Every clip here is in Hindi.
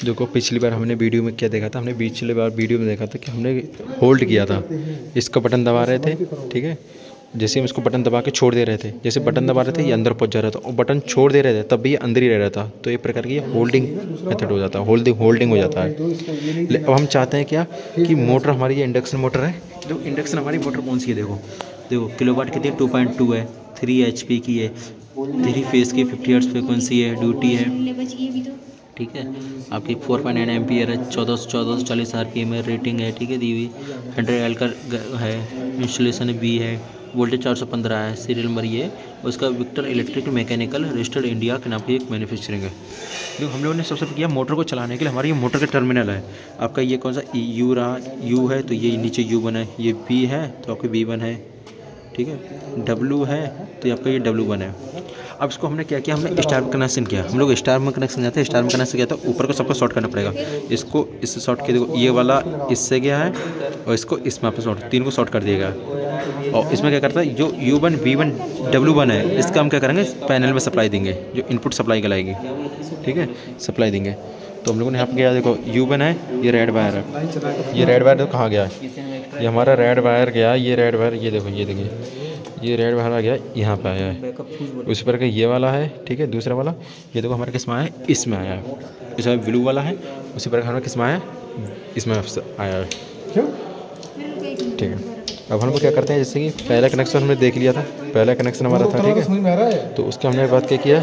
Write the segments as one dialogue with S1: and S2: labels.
S1: देखो पिछली बार हमने वीडियो में क्या देखा था, हमने पिछली बार वीडियो में देखा था कि हमने होल्ड किया था, इसका बटन दबा रहे थे, ठीक है। जैसे हम इसको बटन दबा के छोड़ दे रहे थे, जैसे बटन दबा रहे थे ये अंदर पहुंच जा रहा था, और बटन छोड़ दे रहे थे तब भी ये अंदर ही रह रहा था। तो ये प्रकार की होल्डिंग मेथड हो जाता है, होल्डिंग हो जाता है। अब हम चाहते हैं क्या कि मोटर हमारी ये इंडक्शन मोटर है। जो इंडक्शन हमारी मोटर कौन सी है, देखो देखो किलोवाट कितनी 2.2 है, 3 HP की है, 3 फेस की 50 हर्ट्ज फ्रिक्वेंसी है, ड्यूटी है, ठीक है। आपकी 4.9 एम्पियर है, 1440 RPM है, रेटिंग है, ठीक है, दी हुई 100L का है, इंस्टॉलेशन बी है, वोल्टेज 415 है, सीरियल नंबर ये, और उसका Victor electric mechanical registered India के नाम की एक मैन्युफैक्चरिंग है। देखो हम लोगों ने सबसे किया मोटर को चलाने के लिए, हमारी ये मोटर का टर्मिनल है। आपका ये कौन सा यू रहा, यू है तो ये नीचे U1 है, ये बी है तो आपके B1 है, ठीक है। डब्लू है तो आपका ये W1 है। अब इसको हमने क्या किया, हमने स्टार में कनेक्शन किया। हम लोग स्टार में कनेक्शन जाते हैं, स्टार में कनेक्शन किया तो ऊपर को सबको शॉर्ट करना पड़ेगा। इसको इससे शॉर्ट किया, देखो ये वाला इससे गया है और इसको इसमें आपसे शॉर्ट, तीन को शॉर्ट कर दिया गया। और इसमें क्या करता है, जो U1 B1 W1 है इसका हम क्या करेंगे, पैनल में सप्लाई देंगे, जो इनपुट सप्लाई कहलाएगी, ठीक है, सप्लाई देंगे। तो हम लोगों ने यहाँ पर गया, देखो U1 है, ये रेड वायर है, ये रेड वायर देखो कहाँ गया है, ये हमारा रेड वायर गया, ये रेड वायर, ये देखो ये देखिए ये रेड वाला गया यहाँ पे आया है, उस पर का ये वाला है, ठीक है। दूसरा वाला ये देखो हमारा किस में आया है, इसमें आया है, इसमें ब्लू वाला है, उसी पर हमारा किस में आया है, इसमें आया है, ठीक है। अब हम लोग क्या करते हैं, जैसे कि पहला कनेक्शन हमने देख लिया था, पहला कनेक्शन हमारा था, ठीक है। तो उसका हमने बात क्या किया,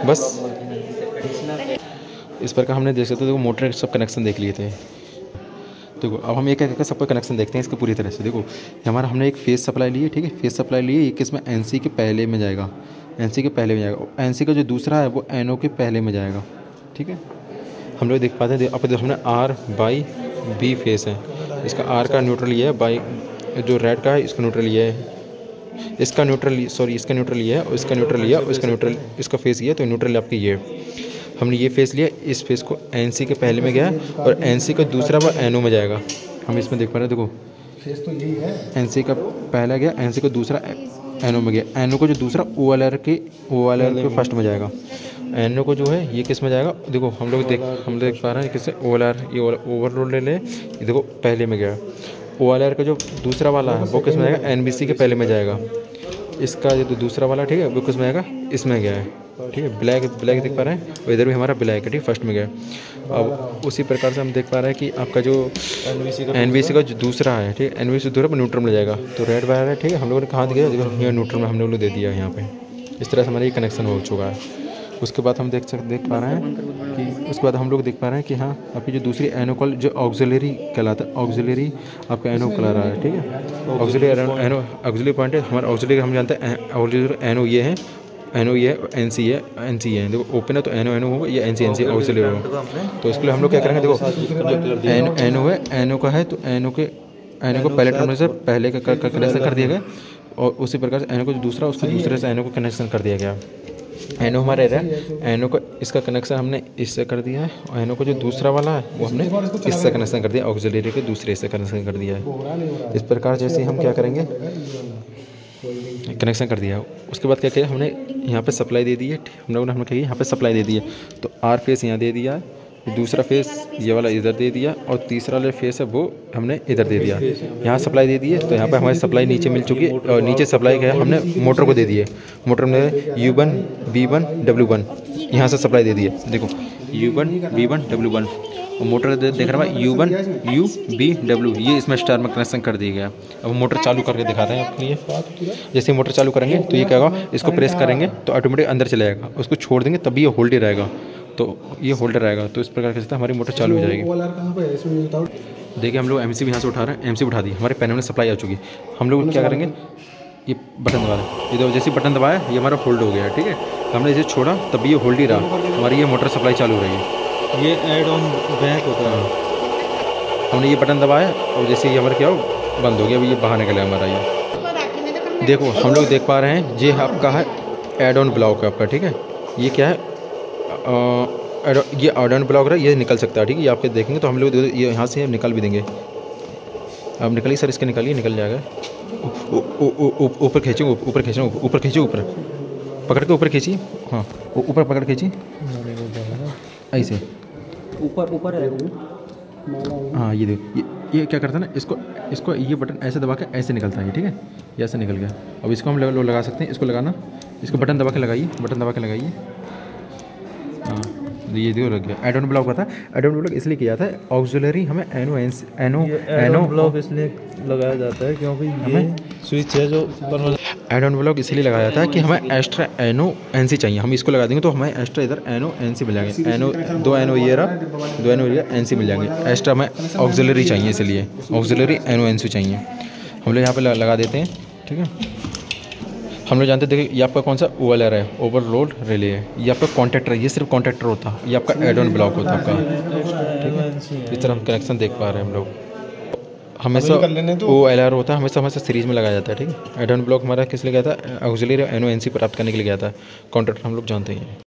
S1: बस इस पर का हमने देख सकते, देखो मोटर सब कनेक्शन देख लिए थे। देखो अब हम एक एक सबका कनेक्शन देखते हैं इसके पूरी तरह से। देखो हमारा हमने एक फेस सप्लाई ली है, ठीक है, फेस सप्लाई ली है, ये किसमें NC के पहले में जाएगा, NC के पहले में जाएगा। NC का जो दूसरा है वो NO के पहले में जाएगा, ठीक है। हम लोग देख पाते हैं, अब देखो हमने R/B फेस है, इसका R का न्यूट्रल ये है, बाई जो रेड का है इसका न्यूट्रल ये है, इसका न्यूट्रल सॉरी इसका न्यूट्रल ये है, और इसका न्यूट्रल ये है, और इसका न्यूट्रल इसका फेस ये है, तो न्यूट्रल आपकी ये है। हमने ये फेस लिया, इस फेस को NC के पहले में गया और NC का दूसरा वो NO में जाएगा। हम इसमें देख पा रहे हैं, देखो फेस तो यही है, NC का पहला गया, NC का दूसरा NO में गया, NO को जो दूसरा OLR के फर्स्ट में जाएगा, NO को जो है ये किस में जाएगा, देखो हम देख पा रहे हैं किससे OLR, ये ओवरलोड ले, ये देखो पहले में गया। OLR का जो दूसरा वाला है वो किस में जाएगा, NBC के पहले में जाएगा। इसका जो दूसरा वाला, ठीक है, वो किस में आएगा, इसमें गया है, ठीक है। ब्लैक देख पा रहे हैं, और इधर भी हमारा ब्लैक है, ठीक, फर्स्ट में गया। अब उसी प्रकार से हम देख पा रहे हैं कि आपका जो NBC का जो दूसरा है, ठीक है, NBC दूसरा पर न्यूट्रल में जाएगा, तो रेड वायर है, ठीक है। हम लोगों ने कहाँ दिया, ये न्यूट्रल में हम लोगों ने दे दिया यहाँ पे। इस तरह से हमारा ये कनेक्शन हो चुका है। उसके बाद हम देख पा रहे हैं कि उसके बाद हम लोग देख पा रहे हैं कि हाँ आपकी जो दूसरी NO कॉल जो ऑक्सिलरी कहलाता है, ऑक्सिलरी आपका NO कहला रहा है, ठीक है। ऑक्सिलरी पॉइंट है हमारा, ऑक्सिलरी हम जानते हैं ऑक्सिलरी NO ये है, NO ये है, NC है, देखो ओपन है तो NO होगा, ये NC ऑक्सिलरी होगा। तो इसके लिए हम लोग क्या करेंगे, देखो NO है, NO का है तो NO को पहले टर्मिनल से पहले का कनेक्शन कर दिया गया, और उसी प्रकार से NO को जो दूसरा उसको दूसरे से NO को कनेक्शन कर दिया गया। NO हमारे रहा, NO को इसका कनेक्शन हमने इससे कर दिया है, और NO को जो दूसरा वाला है वो हमने इससे कनेक्शन कर दिया, ऑक्सिलरी के दूसरे से कनेक्शन कर दिया है। इस प्रकार जैसे हम क्या करेंगे, कनेक्शन कर दिया। उसके बाद क्या किया, हमने यहाँ पे सप्लाई दे दी है, हम लोगों ने क्या किया, यहाँ पे सप्लाई दे दी है, तो R फेस यहाँ दे दिया है, दूसरा फेस ये वाला इधर दे दिया, और तीसरा वाला फेस है वो हमने इधर दे दिया। यहाँ सप्लाई दे दी है, तो यहाँ पे हमारी सप्लाई नीचे मिल चुकी है, और नीचे सप्लाई क्या है हमने मोटर को दे दी है। मोटर में U1 B1 W1 यहाँ से सप्लाई दे दी है, देखो U1 B1 W1, और मोटर देख रहा है U1 U B W, ये इसमें स्टार में कनेक्शन कर दिया गया। अब मोटर चालू करके दिखाते हैं आपके लिए। जैसे मोटर चालू करेंगे तो ये क्या होगा, इसको प्रेस करेंगे तो ऑटोमेटिक अंदर चला जाएगा, उसको छोड़ देंगे तभी ये होल्ड ही रहेगा, तो ये होल्डर रहेगा। तो इस प्रकार से हमारी मोटर चालू हो जाएगी। देखिए हम लोग MC भी यहाँ से उठा रहे हैं, MC उठा दी, हमारे पैनल में सप्लाई आ चुकी है। हम लोग क्या करेंगे, ये बटन दबा रहे हैं, ये तो जैसे बटन दबाया ये हमारा होल्ड हो गया है, ठीक है। हमने इसे छोड़ा तब ये होल्ड ही रहा, हमारी ये मोटर सप्लाई चालू हो रही है।
S2: ये ऐड ऑन बैक होता है,
S1: हमने ये बटन दबाया और जैसे ये हमारा क्या हो बंद हो गया, अभी ये बाहर निकला हमारा ये। देखो हम लोग देख पा रहे हैं ये आपका है एड ऑन ब्लॉक है आपका, ठीक है। ये क्या है, ये एड ऑन ब्लॉक है, ये निकल सकता है, ठीक है। ये आपके देखेंगे तो हम लोग ये यहाँ से निकाल भी देंगे। अब निकलिए सर, इसके निकालिए, निकल जाएगा। ऊपर खींचो, ऊपर खींचो, ऊपर खींचो, ऊपर पकड़ के ऊपर खींचिए, हाँ ऊपर पकड़ खींचिए ऐसे,
S2: ऊपर है वो।
S1: हाँ ये देखो, ये क्या करता है ना, इसको ये बटन ऐसे दबा के ऐसे निकलता है ये, ठीक है, ये ऐसे निकल गया। अब इसको हम लगा सकते हैं, इसको लगाना, इसको बटन दबा के लगाइए, बटन दबा के लगाइए। हाँ ये देखो लग गया। ऐड ऑन ब्लॉक होता है, ऐड ऑन ब्लॉक इसलिए किया जाता है, ऑक्सिलरी हमें एनो
S2: ब्लॉक इसलिए लगाया जाता है क्योंकि ये स्विच है जो
S1: ऐड ऑन ब्लॉक इसलिए लगाया जाता है कि हमें एक्स्ट्रा एनो एन सी चाहिए। हम इसको लगा देंगे तो हमें एक्स्ट्रा इधर एनो एन सी मिल जाएंगे, एनो 2 एनो ये रहा, 2 एनो ये एन सी मिल जाएंगे। एक्स्ट्रा हमें ऑक्सिलरी चाहिए, इसलिए ऑक्सिलरी एनो एन सी चाहिए। हम लोग यहाँ पे लगा देते हैं, ठीक है। हम लोग जानते हैं, देखिए ये आपका कौन सा OLR है, ओवरलोड रिले है। ये आपका कॉन्टैक्टर है, ये सिर्फ कॉन्टैक्टर होता है, ये आपका ऐड ऑन ब्लॉक होता है आपका, ठीक है। इस तरह हम कनेक्शन देख पा रहे हैं हम लोग। हमेशा OLR होता है, हमेशा सीरीज में लगाया जाता है, ठीक है। ऐड ऑन ब्लॉक हमारा किस लिए गया था, ऑक्सिलरी एनो एन सी प्राप्त करने के लिए गया था। कॉन्टैक्टर हम लोग जानते हैं।